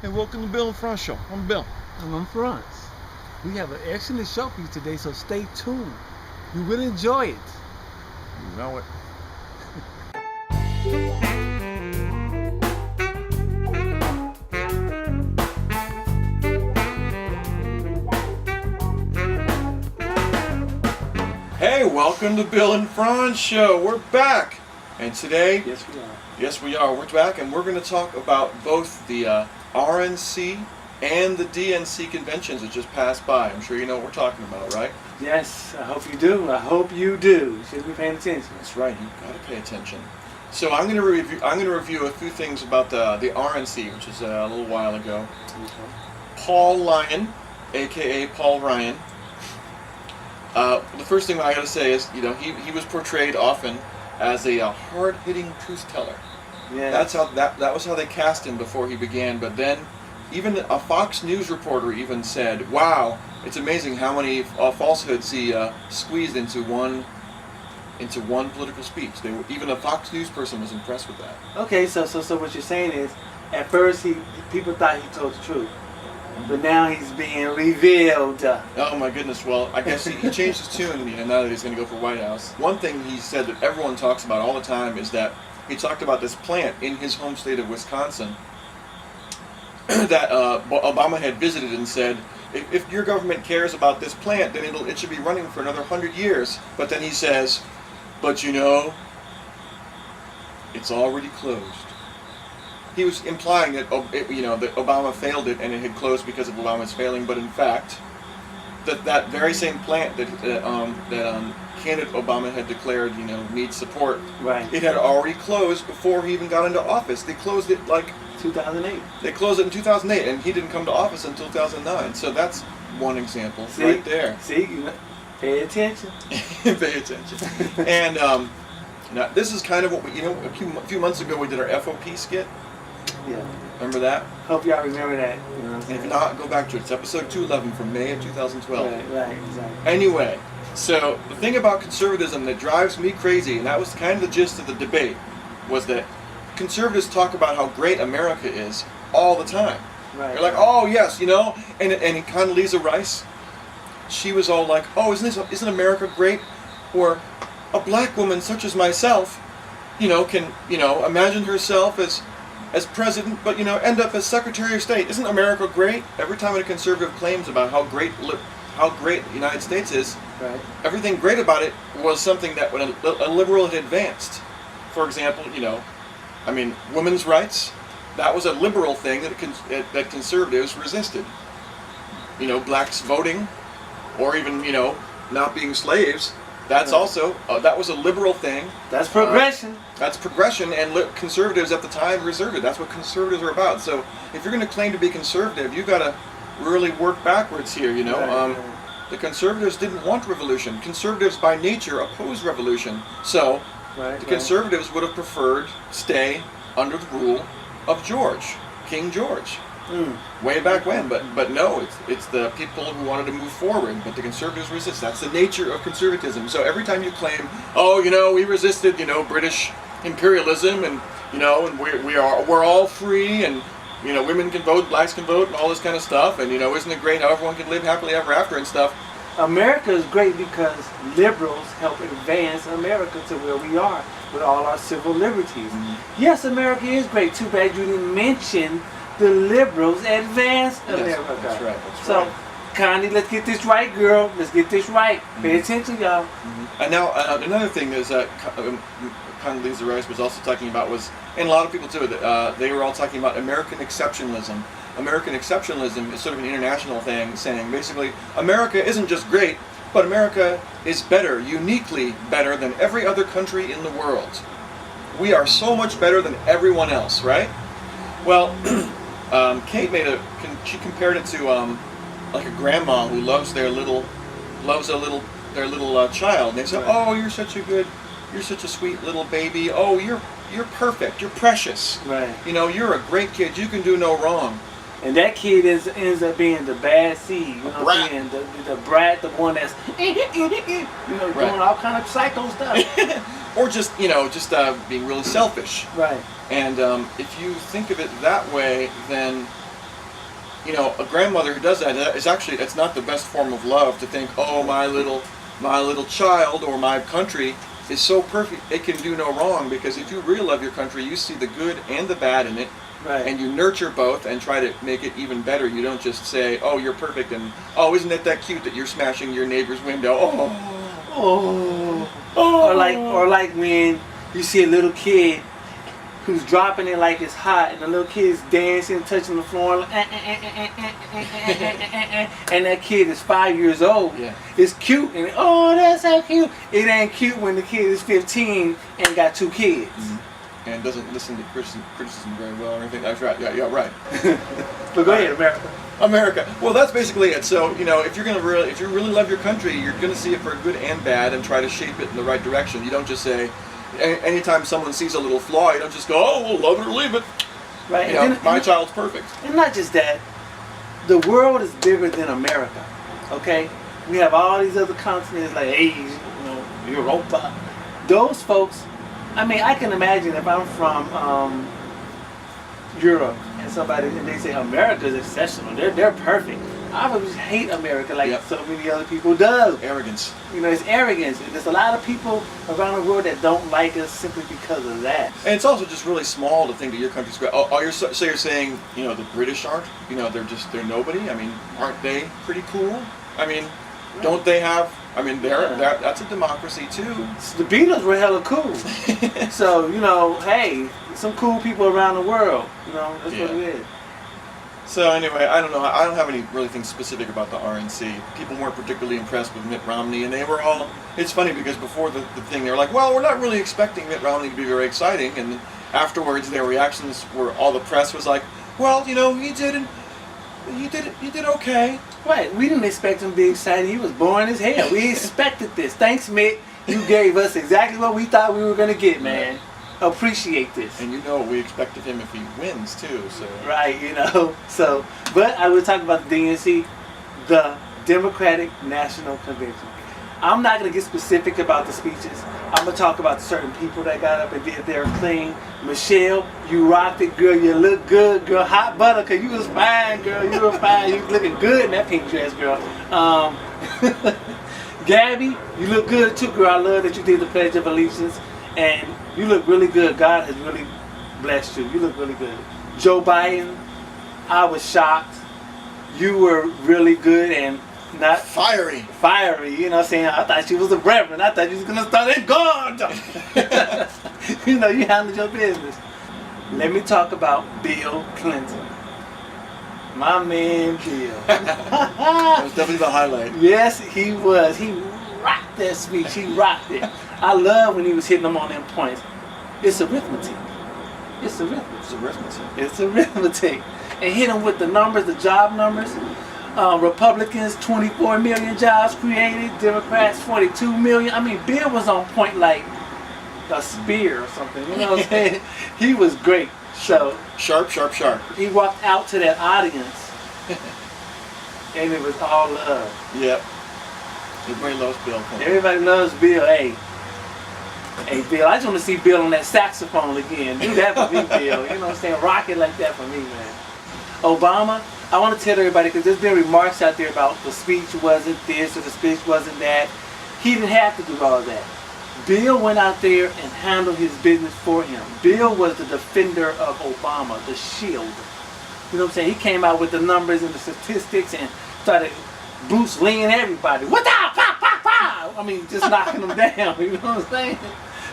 Hey, welcome to Bill and Frantz Show. I'm Bill. And I'm Frantz. We have an excellent show for you today, so stay tuned. You will enjoy it. You know it. Hey, welcome to Bill and Frantz Show. We're back. And today, Yes, we are. we're back, and we're going to talk about both the RNC and the DNC conventions that just passed by. I'm sure you know what we're talking about, right? Yes, I hope you do. I hope you do. You should be paying attention. That's right. You've got to pay attention. So I'm going to review a few things about the RNC, which is a little while ago. Okay. Paul Ryan, aka Paul Ryan. The first thing I got to say is, you know, he was portrayed often as a hard-hitting truth teller. Yeah. That's how that was how they cast him before he began. But then, even a Fox News reporter even said, "Wow, it's amazing how many falsehoods he squeezed into one political speech." Even a Fox News person was impressed with that. Okay, so what you're saying is, at first people thought he told the truth, but now he's being revealed. Oh my goodness! Well, I guess he changed his tune, you know, now that he's going to go for White House. One thing he said that everyone talks about all the time is that he talked about this plant in his home state of Wisconsin that Obama had visited and said, if your government cares about this plant, then it should be running for another 100 years. But then he says, but you know, it's already closed. He was implying that that Obama failed it and it had closed because of Obama's failing, but in fact, that very same plant that candidate Obama had declared needs support, Right. it had already closed before he even got into office. They closed it like 2008. They closed it in 2008, and he didn't come to office until 2009. So that's one example right there. See, pay attention. Pay attention. And now this is kind of what we, a few months ago we did our FOP skit. Yeah. Remember that? Hope y'all remember that. You know what I'm And saying? if not, go back to it. It's episode 211 from May of 2012. Right, exactly. Anyway, so the thing about conservatism that drives me crazy, and that was kind of the gist of the debate, was that conservatives talk about how great America is all the time. Right. They're like, oh yes, and Condoleezza Rice, she was all like, oh, isn't America great? Or a black woman such as myself, can imagine herself as president, but end up as Secretary of State. Isn't America great? Every time a conservative claims about how great the United States is, Right. everything great about it was something that when a liberal had advanced. For example, women's rights. That was a liberal thing that conservatives resisted. Blacks voting, or even not being slaves. That's also that was a liberal thing. That's progression. That's progression, and conservatives at the time reserved it. That's what conservatives are about. So if you're going to claim to be conservative, you've got to really work backwards here. Right. The conservatives didn't want revolution. Conservatives by nature oppose revolution. So the conservatives would have preferred stay under the rule of King George. Way back when, but no, it's the people who wanted to move forward, but the conservatives resist. That's the nature of conservatism. So every time you claim, we resisted, British imperialism, and and we're all free, and women can vote, blacks can vote, and all this kind of stuff, and isn't it great how everyone can live happily ever after and stuff? America is great because liberals help advance America to where we are with all our civil liberties. Mm-hmm. Yes, America is great. Too bad you didn't mention the liberals advance America. That's right. So, Connie, let's get this right, girl. Let's get this right. Pay attention, y'all. Mm-hmm. And now another thing is that Condoleezza Rice was also talking about and a lot of people too, that they were all talking about American exceptionalism. American exceptionalism is sort of an international thing, saying basically America isn't just great, but America is better, uniquely better than every other country in the world. We are so much better than everyone else, right? Well, Kate she compared it to like a grandma who loves their little child. And they say, Right. "Oh, you're such a sweet little baby. Oh, you're perfect. You're precious. Right. You're a great kid. You can do no wrong." And that kid ends up being the bad seed, Brat. saying? The brat, the one that's doing all kind of psycho stuff. Or just being really selfish. Right. And if you think of it that way, then you know, a grandmother who does that is actually, it's not the best form of love to think, oh, my little child or my country is so perfect, it can do no wrong. Because if you really love your country, you see the good and the bad in it, Right. and you nurture both and try to make it even better. You don't just say, oh, you're perfect, and oh, isn't it that cute that you're smashing your neighbor's window? Or like when you see a little kid who's dropping it like it's hot, and the little kid's dancing, touching the floor, and that kid is 5 years old. Yeah. It's cute, and oh, that's so cute. It ain't cute when the kid is 15 and got 2 kids. Mm-hmm. And doesn't listen to criticism very well or anything. That's right. Yeah, right. But go ahead, America. America. Well, that's basically it. So, you know, if you really love your country, you're gonna see it for good and bad and try to shape it in the right direction. You don't just say, anytime someone sees a little flaw, you don't just go, oh, well, love it or leave it. Right. You know, my child's perfect. And not just that, the world is bigger than America. Okay? We have all these other continents like Asia, you know, Europa. Those folks, I mean, I can imagine if I'm from Europe and they say America's exceptional, they're perfect. I would just hate America like so many other people do. Arrogance. You know, it's arrogance. There's a lot of people around the world that don't like us simply because of that. And it's also just really small to think that your country's great. Oh, so you're saying, you know, the British aren't? You know, they're nobody? I mean, aren't they pretty cool? I mean, don't they have? I mean, that's a democracy too. The Beatles were hella cool. So, you know, hey, some cool people around the world. You know, that's what it is. So anyway, I don't know. I don't have any really things specific about the RNC. People weren't particularly impressed with Mitt Romney, and they were all. It's funny because before the thing, they were like, "Well, we're not really expecting Mitt Romney to be very exciting," and afterwards, their reactions were all the press was like, "Well, you know, he did okay." Right. We didn't expect him to be excited. He was boring as hell. We expected this. Thanks, Mitt. You gave us exactly what we thought we were gonna get, man. Appreciate this. And you know what we expected him if he wins too, so. Right, you know. So, but I will talk about the DNC, the Democratic National Convention. I'm not going to get specific about the speeches. I'm going to talk about certain people that got up and did their thing. Michelle, you rocked it, girl. You look good, girl. Hot butter, because you was fine, girl. You were fine. You was looking good in that pink dress, girl. Gabby, you look good too, girl. I love that you did the Pledge of Allegiance. And you look really good. God has really blessed you. You look really good. Joe Biden, I was shocked. You were really good and not fiery. You know what I'm saying? I thought she was a reverend. I thought you was going to start in God. You know, you handled your business. Let me talk about Bill Clinton. My man Bill. That was definitely the highlight. Yes, he was. He rocked that speech. He rocked it. I love when he was hitting them on them points. It's arithmetic. It's arithmetic. And hit them with the numbers, the job numbers. Republicans, 24 million jobs created. Democrats, 42 million. I mean, Bill was on point like a spear or something. You know what I'm saying? He was great. So Sharp. He walked out to that audience, and it was all love. Yep. Everybody loves Bill. Everybody loves Bill. Hey, Bill, I just want to see Bill on that saxophone again. Do that for me, Bill. You know what I'm saying? Rock it like that for me, man. Obama, I want to tell everybody, because there's been remarks out there about the speech wasn't this or the speech wasn't that. He didn't have to do all of that. Bill went out there and handled his business for him. Bill was the defender of Obama, the shield. You know what I'm saying? He came out with the numbers and the statistics and started Bruce Lee-ing everybody. What the? Pow, pow, pow! I mean, just knocking them down. You know what I'm saying?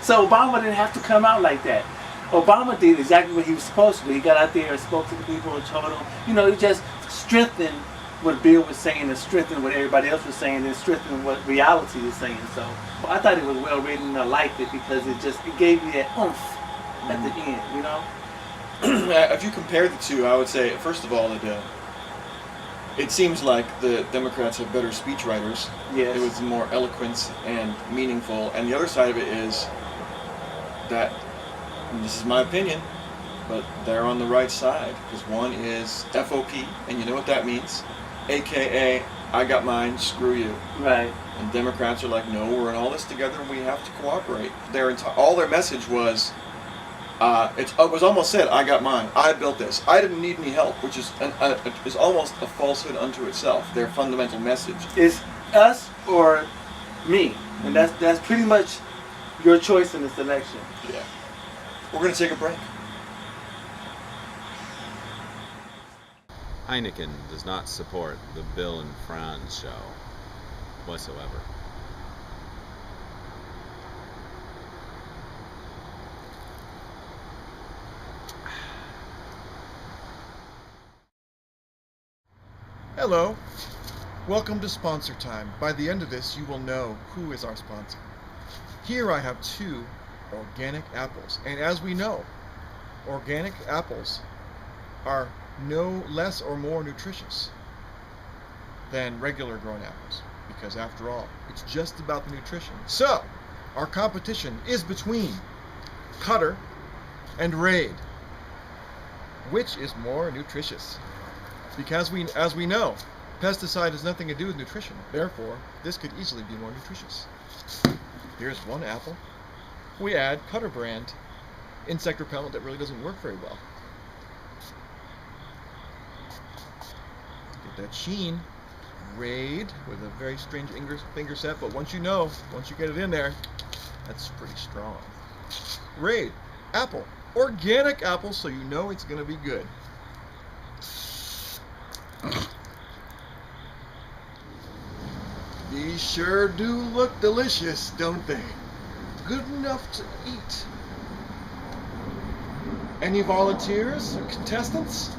So Obama didn't have to come out like that. Obama did exactly what he was supposed to do. He got out there and spoke to the people and told them, you know, he just strengthened what Bill was saying and strengthened what everybody else was saying and strengthened what reality is saying. So I thought it was well written and I liked it because it gave me that oomph at the end, you know? If you compare the two, I would say, first of all, it seems like the Democrats have better speechwriters. Yes. It was more eloquent and meaningful. And the other side of it is that, and this is my opinion, but they're on the right side. Because one is FOP, and you know what that means? AKA, I got mine, screw you. Right. And Democrats are like, no, we're in all this together and we have to cooperate. All their message was, It was almost said, "I got mine. I built this. I didn't need any help," which is almost a falsehood unto itself. Their fundamental message. It's us or me, and that's pretty much your choice in this election. Yeah. We're going to take a break. Heineken does not support the Bill and Frantz show whatsoever. Hello. Welcome to Sponsor Time. By the end of this, you will know who is our sponsor. Here I have 2 organic apples. And as we know, organic apples are no less or more nutritious than regular grown apples. Because after all, it's just about the nutrition. So, our competition is between Cutter and Raid. Which is more nutritious? Because as we know, pesticide has nothing to do with nutrition. Therefore, this could easily be more nutritious. Here's 1 apple. We add Cutter brand insect repellent that really doesn't work very well. Get that sheen. Raid with a very strange finger set, but once you get it in there, that's pretty strong. Raid, apple, organic apple, so you know it's going to be good. These sure do look delicious, don't they? Good enough to eat. Any volunteers or contestants?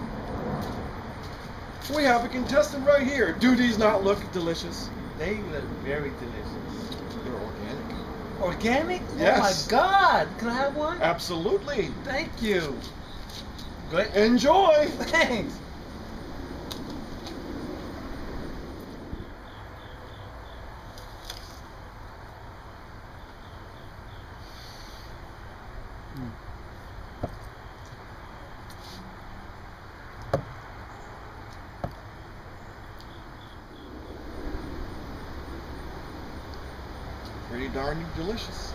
We have a contestant right here. Do these not look delicious? They look very delicious. They're organic. Organic? Yes. Oh my God! Can I have one? Absolutely. Thank you. Good. Enjoy. Thanks. Pretty darn delicious.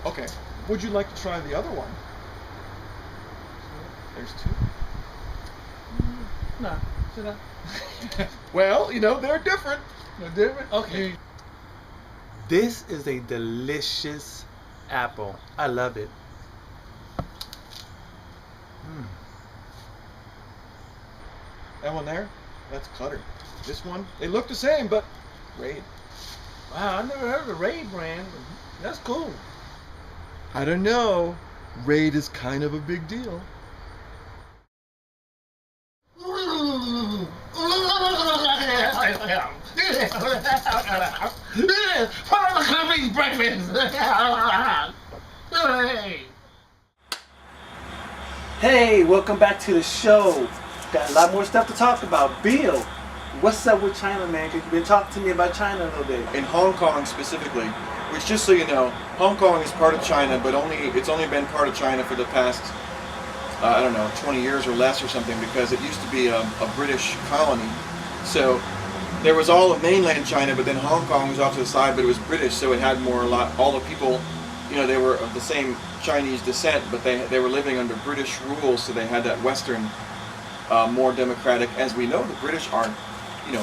Okay. Would you like to try the other one? There's 2. No. Should I? Well, they're different. They're different. Okay. This is a delicious apple. I love it. That one there, that's Cutter. This one, they look the same, but Raid. Wow, I never heard of the Raid brand. That's cool. I don't know. Raid is kind of a big deal. Hey, welcome back to the show. Got a lot more stuff to talk about. Bill, what's up with China, man? Because you've been talking to me about China a little bit. In Hong Kong specifically, which, just so you know, Hong Kong is part of China, but it's only been part of China for the past, 20 years or less or something, because it used to be a British colony. So there was all of mainland China, but then Hong Kong was off to the side, but it was British, so it had all the people, they were of the same Chinese descent, but they were living under British rule, so they had that Western, more democratic. As we know, the British aren't,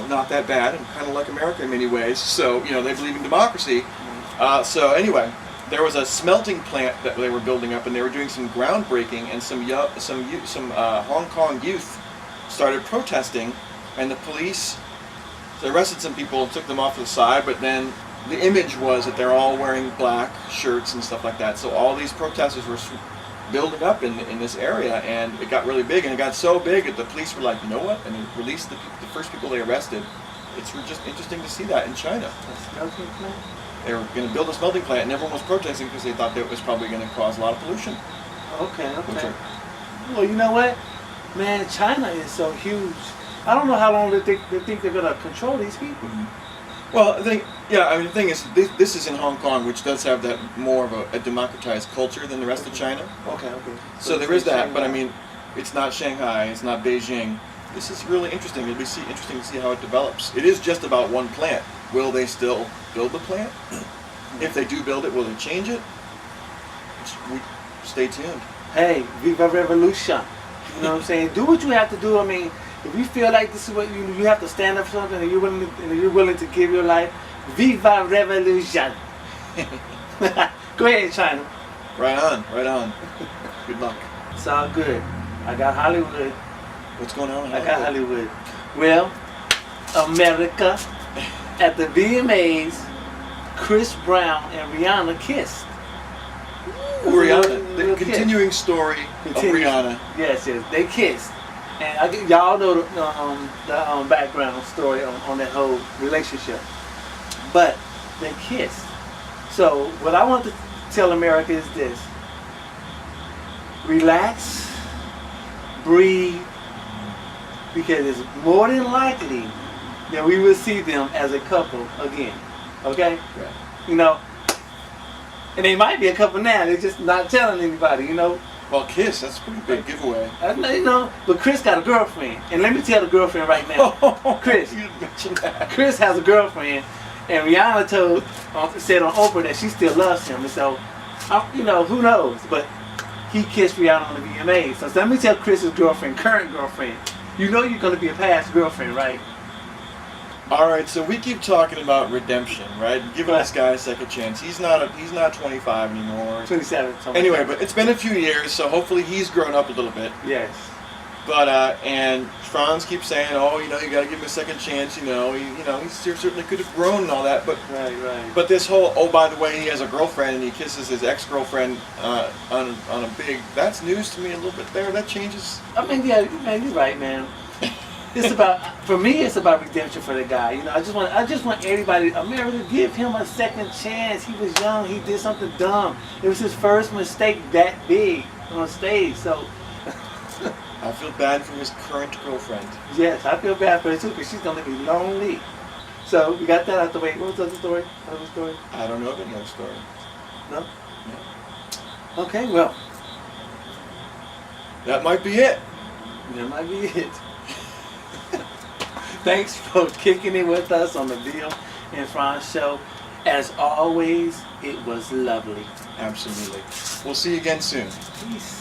not that bad, and kind of like America in many ways, so, they believe in democracy. So anyway, there was a smelting plant that they were building up, and they were doing some groundbreaking, and some Hong Kong youth started protesting, and the police, they arrested some people and took them off to the side, but then the image was that they're all wearing black shirts and stuff like that. So all these protesters were building up in this area, and it got really big, and it got so big that the police were like, you know what, and they released the first people they arrested. It's just interesting to see that in China. A smelting plant? They were going to build a smelting plant, and everyone was protesting because they thought that it was probably going to cause a lot of pollution. Okay. Well, you know what? Man, China is so huge. I don't know how long they think they're going to control these people. Well, the thing is, this is in Hong Kong, which does have that more of a democratized culture than the rest of China. Okay. So there is that, but it's not Shanghai, it's not Beijing. This is really interesting. It'll be interesting to see how it develops. It is just about one plant. Will they still build the plant? If they do build it, will they change it? stay tuned. Hey, Viva Revolution. You know what I'm saying? Do what you have to do. I mean, if you feel like this is what you have to stand up for something, and you're willing to give your life, Viva Revolution. Go ahead, China. Right on, right on. Good luck. It's all good. I got Hollywood. What's going on in I got Hollywood. Well, America, at the VMAs, Chris Brown and Rihanna kissed. Rihanna, the Little continuing story of Rihanna. Yes, they kissed. And y'all know the background story on that whole relationship. But they kissed. So what I want to tell America is this. Relax, breathe, because it's more than likely that we will see them as a couple again. Okay? Right. You know, and they might be a couple now, they're just not telling anybody, you know. Well, kiss, that's a pretty big giveaway. You know, but Chris got a girlfriend. And let me tell the girlfriend right now. Chris. You mentioned that. Chris has a girlfriend. And Rihanna said on Oprah that she still loves him. And so, you know, who knows? But he kissed Rihanna on the VMAs. So let me tell Chris's girlfriend, current girlfriend, you know you're going to be a past girlfriend, right? All right, so we keep talking about redemption, right? Giving this guy a second chance. He's not 25 anymore. 27. Anyway, but it's been a few years, so hopefully he's grown up a little bit. Yes. But and Frantz keeps saying, oh, you know, you got to give him a second chance. You know, he certainly could have grown and all that. But Right. But this whole, oh, by the way, he has a girlfriend and he kisses his ex-girlfriend on a big. That's news to me a little bit there. That changes. I mean, yeah, man, you're right, man. It's about, for me, it's about redemption for the guy. You know, I just want everybody, America, to give him a second chance. He was young. He did something dumb. It was his first mistake that big on stage. So, I feel bad for his current girlfriend. yes, I feel bad for her too, because she's gonna be lonely. So we got that out the way. What was the other story? Other story? I don't know of any other story. No. No. Okay, well, That might be it. that might be it. Thanks for kicking it with us on the Bill and Frantz show. As always, it was lovely. Absolutely. We'll see you again soon. Peace.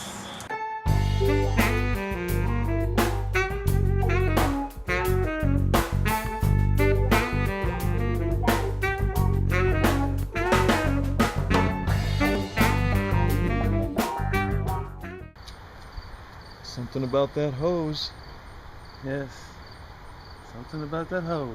Something about that hose. Yes. Something about that hose.